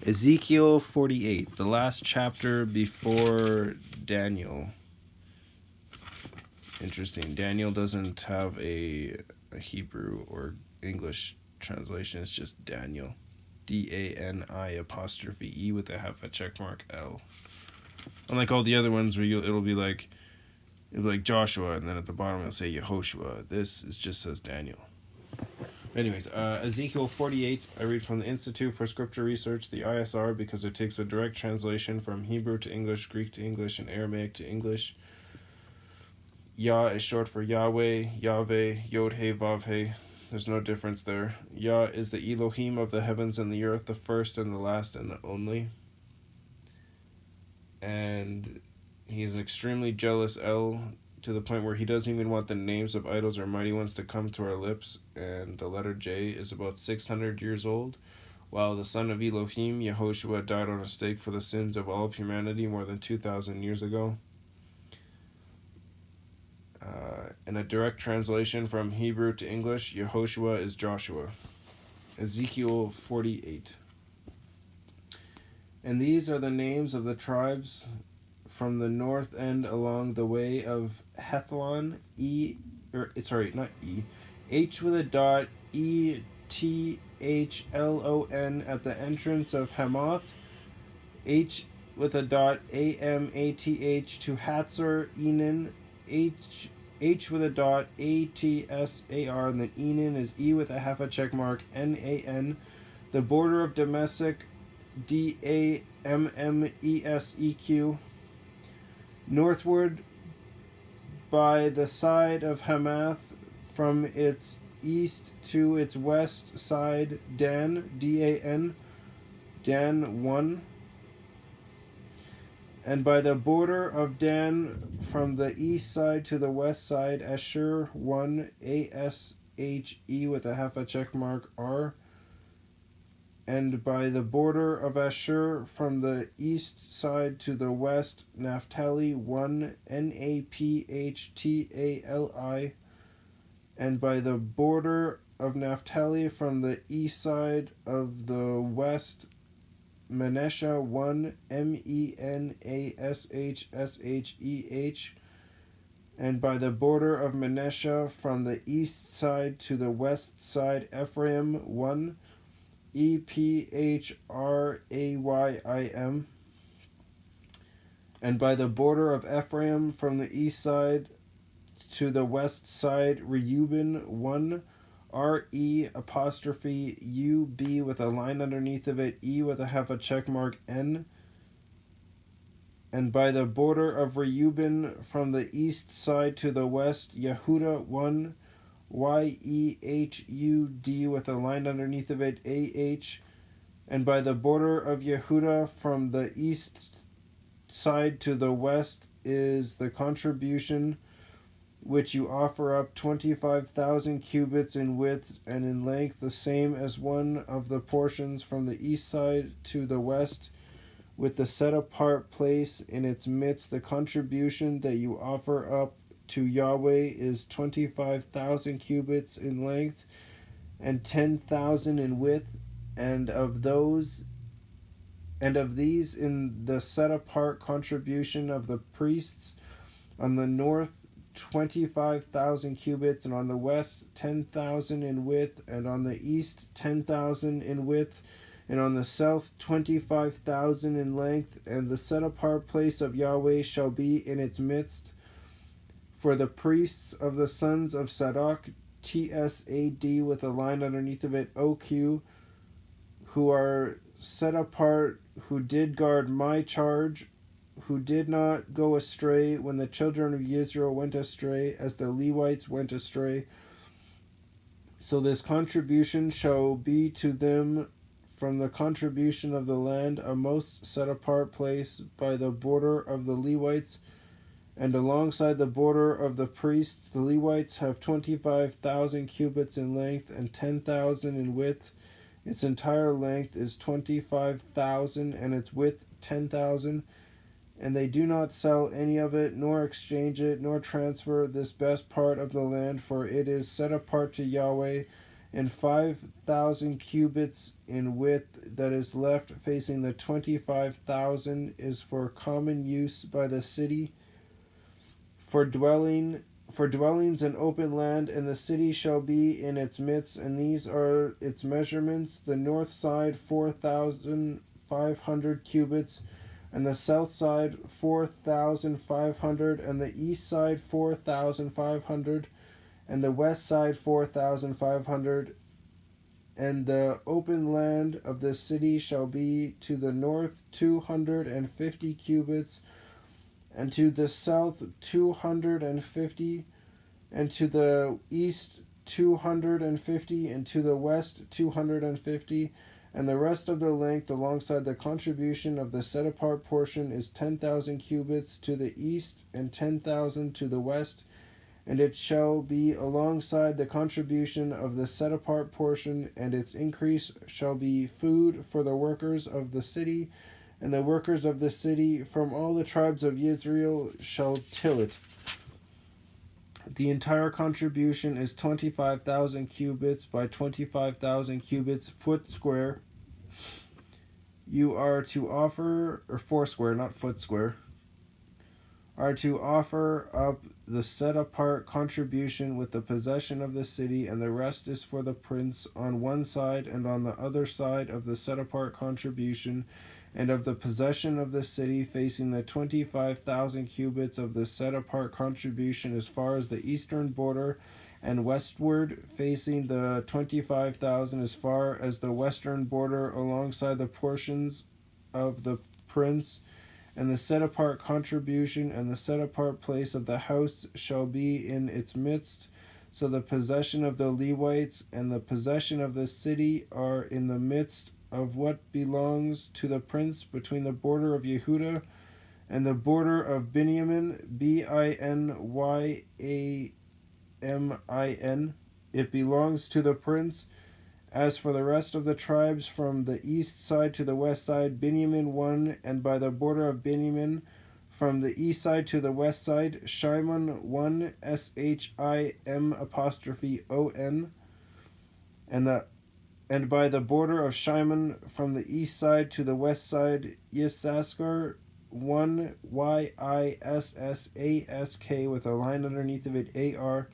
Ezekiel 48, the last chapter before Daniel. Interesting. Daniel doesn't have a Hebrew or English translation. It's just Daniel. DANI''E with a half a check mark L. Unlike all the other ones where it'll be like Joshua, and then at the bottom it'll say Yehoshua. This just says Daniel. Anyways, Ezekiel 48, I read from the Institute for Scripture Research, the ISR, because it takes a direct translation from Hebrew to English, Greek to English, and Aramaic to English. Yah is short for YahWeh, YahWeh, Yod-He, Vav-He. There's no difference there. Yah is the Elohim of the heavens and the earth, the first and the last and the only. And he's an extremely jealous El, to the point where he doesn't even want the names of idols or mighty ones to come to our lips. And the letter J is about 600 years old, while the son of Elohim, Yehoshua, died on a stake for the sins of all of humanity more than 2,000 years ago. In a direct translation from Hebrew to English, Yehoshua is Joshua. Ezekiel 48. And these are the names of the tribes from the north end along the way of Hethlon, H with a dot, ETHLON at the entrance of Hamath, H with a dot, AMATH to Hatzor, Enan, H with a dot, ATSAR, and then Enan is E with a half a check mark, NAN, the border of Damascus, DAMMESEQ, northward by the side of Hamath, from its east to its west side, Dan, DAN, Dan 1, and by the border of Dan from the east side to the west side, Asher 1, ASHE with a half a check mark R, and by the border of Asher from the east side to the west, Naphtali 1, NAPHTALI, and by the border of Naphtali from the east side of the west, Manasseh 1, MENASHSHEH, and by the border of Manasseh from the east side to the west side, Ephraim 1, EPHRAYIM, and by the border of Ephraim from the east side to the west side, Reuben 1, RE'(UB) with a line underneath of it, E with a half a check mark N, and by the border of Reuben from the east side to the west, Yehuda 1, YEHUD with a line underneath of it, AH, and by the border of Yehuda from the east side to the west is the contribution which you offer up, 25,000 cubits in width and in length, the same as one of the portions from the east side to the west, with the set-apart place in its midst. The contribution that you offer up to YahWeh is 25,000 cubits in length and 10,000 in width, and of these in the set-apart contribution of the priests, on the north 25,000 cubits, and on the west 10,000 in width, and on the east 10,000 in width, and on the south 25,000 in length, and the set-apart place of YahWeh shall be in its midst. For the priests of the sons of Sadok, TSAD with a line underneath of it, OQ, who are set apart, who did guard my charge, who did not go astray when the children of Israel went astray, as the Levites went astray. So this contribution shall be to them from the contribution of the land a most set apart place by the border of the Levites, and alongside the border of the priests. The Levites have 25,000 cubits in length and 10,000 in width. Its entire length is 25,000 and its width 10,000. And they do not sell any of it, nor exchange it, nor transfer this best part of the land, for it is set apart to YahWeh, and 5,000 cubits in width that is left facing the 25,000 is for common use by the city, for dwellings in open land, and the city shall be in its midst, and these are its measurements: the north side 4,500 cubits, and the south side 4,500, and the east side 4,500, and the west side 4,500. And the open land of the city shall be to the north 250 cubits, and to the south 250, and to the east 250, and to the west 250. And the rest of the length alongside the contribution of the set apart portion is 10,000 cubits to the east, and 10,000 to the west. And it shall be alongside the contribution of the set apart portion, and its increase shall be food for the workers of the city, and the workers of the city from all the tribes of Israel shall till it. The entire contribution is 25,000 cubits by 25,000 cubits foot square. You are to offer, or four square, not foot square, are to offer up the set apart contribution with the possession of the city, and the rest is for the prince on one side, and on the other side of the set apart contribution and of the possession of the city, facing the 25,000 cubits of the set apart contribution as far as the eastern border, and westward facing the 25,000 as far as the western border, alongside the portions of the prince. And the set apart contribution and the set apart place of the house shall be in its midst. So the possession of the Levites and the possession of the city are in the midst of what belongs to the prince, between the border of Yehuda and the border of Binyamin, Binyamin. It belongs to the prince. As for the rest of the tribes, from the east side to the west side, Binyamin 1, and by the border of Binyamin, from the east side to the west side, Shimon 1, Shimon, and by the border of Shimon, from the east side to the west side, Yissaskar 1, Yissask, with a line underneath of it, AR.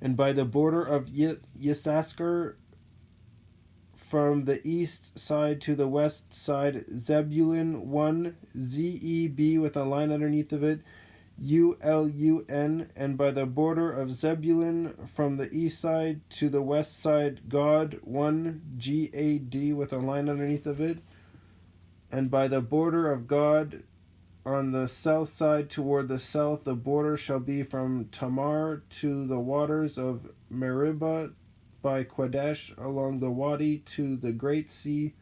And by the border of Yissaskar, from the east side to the west side, Zebulun 1, Zeb, with a line underneath of it, Ulun. And by the border of Zebulun, from the east side to the west side, Gad 1, Gad, with a line underneath of it. And by the border of Gad, on the south side toward the south, the border shall be from Tamar to the waters of Meribah by Kadesh, along the wadi to the great sea.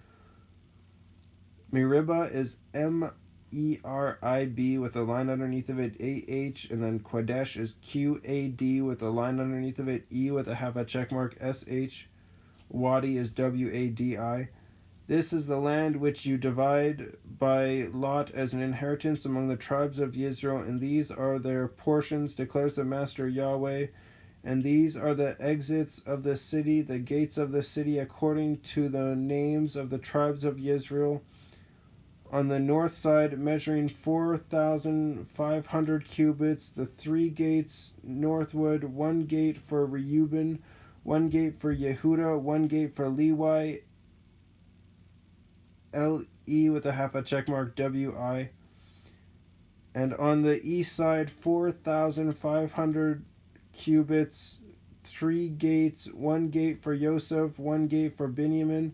Meribah is Merib, with a line underneath of it, AH, and then Kadesh is QAD, with a line underneath of it, E, with a half a check mark, SH. Wadi is WADI. This is the land which you divide by lot as an inheritance among the tribes of Israel, and these are their portions, declares the Master YahWeh. And these are the exits of the city, the gates of the city, according to the names of the tribes of Israel. On the north side, measuring 4,500 cubits, the three gates northward, one gate for Reuben, one gate for Yehuda, one gate for Levi, LE, with a half a check mark, WI. And on the east side, 4,500 cubits, three gates, one gate for Yosef, one gate for Binyamin,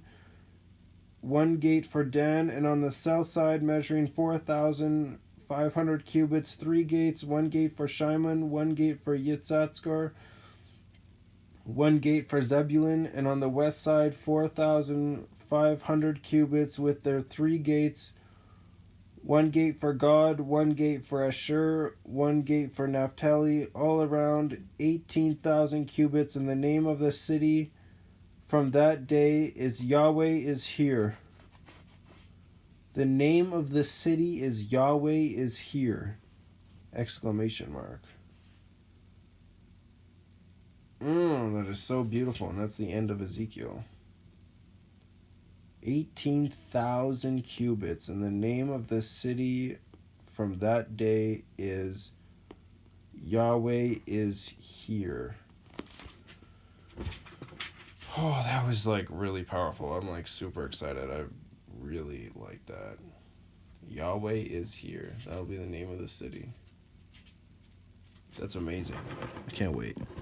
one gate for Dan. And on the south side, measuring 4,500 cubits, three gates, one gate for Shimon, one gate for Yitzhatkar, one gate for Zebulun. And on the west side, 4,500 cubits with their three gates, one gate for Gad, one gate for Asher, one gate for Naphtali, all around 18,000 cubits. And the name of the city from that day is YahWeh is here. The name of the city is YahWeh is here! Exclamation mark. That is so beautiful. And that's the end of Ezekiel. 18,000 cubits. And the name of the city from that day is YahWeh is here. Oh, that was like really powerful. I'm like super excited. I really like that. YahWeh is here. That'll be the name of the city. That's amazing. I can't wait.